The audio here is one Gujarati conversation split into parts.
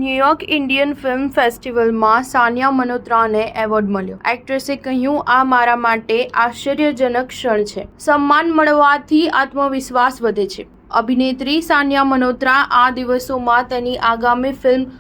ન્યૂયોર્ક ઇન્ડિયન ફિલ્મ ફેસ્ટિવલમાં સાનિયા મલ્હોત્રાને એવોર્ડ મળ્યો. એક્ટ્રેસે કહ્યું, આ મારા માટે આશ્ચર્યજનક ક્ષણ છે. સન્માન મળવાથી આત્મવિશ્વાસ વધે છે. અભિનેત્રી સાનિયા મલ્હોત્રા આ દિવસોમાં તેની આગામી ફિલ્મ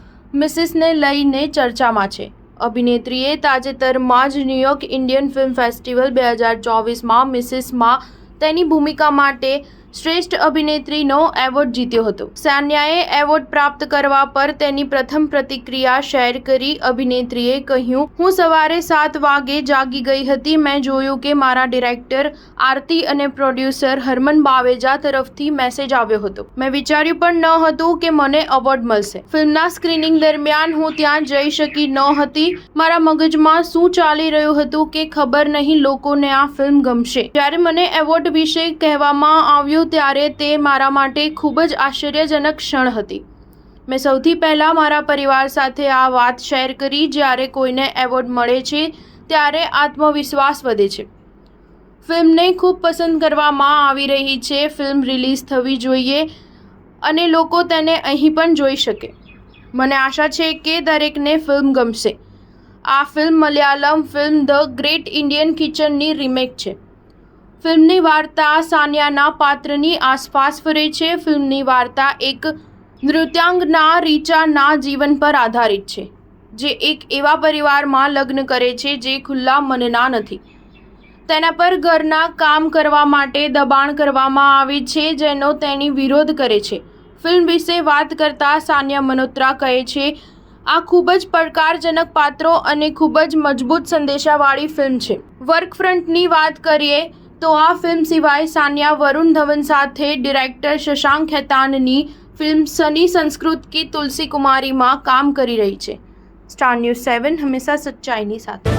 મિસિસને લઈને ચર્ચામાં છે. અભિનેત્રીએ તાજેતરમાં જ ન્યૂયોર્ક ઇન્ડિયન ફિલ્મ ફેસ્ટિવલ 2024માં મિસિસમાં તેની ભૂમિકા માટે શ્રેષ્ઠ અભિનેત્રીનો એવોર્ડ જીત્યો હતો. સાનિયાએ એવોર્ડ પ્રાપ્ત કરવા પર તેની પ્રથમ પ્રતિક્રિયા શેર કરી. અભિનેત્રીએ કહ્યું, હું સવારે 7 વાગે જાગી ગઈ હતી. મેં જોયું કે મારા ડિરેક્ટર આરતી અને પ્રોડ્યુસર હરમન બાવેજા તરફથી મેસેજ આવ્યો હતો. મેં વિચાર્યું પણ ન હતું કે મને એવોર્ડ મળશે. ફિલ્મના સ્ક્રીનિંગ દરમિયાન હું ત્યાં જઈ શકી ન હતી. મારા મગજમાં શું ચાલી રહ્યું હતું કે ખબર નહીં લોકોને આ ફિલ્મ ગમશે. જ્યારે મને એવોર્ડ વિશે કહેવામાં આવ્યું ત્યારે તે મારા માટે ખૂબ જ આશ્ચર્યજનક ક્ષણ હતી. મેં સૌથી પહેલાં મારા પરિવાર સાથે આ વાત શેર કરી. જ્યારે કોઈને એવોર્ડ મળે છે ત્યારે આત્મવિશ્વાસ વધે છે. ફિલ્મને ખૂબ પસંદ કરવામાં આવી રહી છે. ફિલ્મ રિલીઝ થવી જોઈએ અને લોકો તેને અહીં પણ જોઈ શકે. મને આશા છે કે દરેકને ફિલ્મ ગમશે. આ film Malayalam film the great Indian કિચનની રીમેક છે. ફિલ્મની વાર્તા સાનિયાના પાત્રની આસપાસ ફરે છે. ફિલ્મની વાર્તા એક નૃત્યાંગના રીચાના જીવન પર આધારિત છે, જે એક એવા પરિવારમાં લગ્ન કરે છે જે ખુલ્લા મનના નથી. તેના પર ઘરના કામ કરવા માટે દબાણ કરવામાં આવે છે, જેનો તેની વિરોધ કરે છે. ફિલ્મ વિશે વાત કરતા સાનિયા મલ્હોત્રા કહે છે, આ ખૂબ જ પડકારજનક પાત્રો અને ખૂબ જ મજબૂત સંદેશાવાળી ફિલ્મ છે. વર્કફ્રન્ટની વાત કરીએ તો આ ફિલ્મ સિવાય સાનિયા વરુણ ધવન સાથે ડિરેક્ટર શશાંક ખેતાનની ફિલ્મ સની સંસ્કૃત કી તુલસી કુમારીમાં કામ કરી રહી છે. સ્ટાર ન્યૂઝ 7 હંમેશા સચ્ચાઈની સાથે.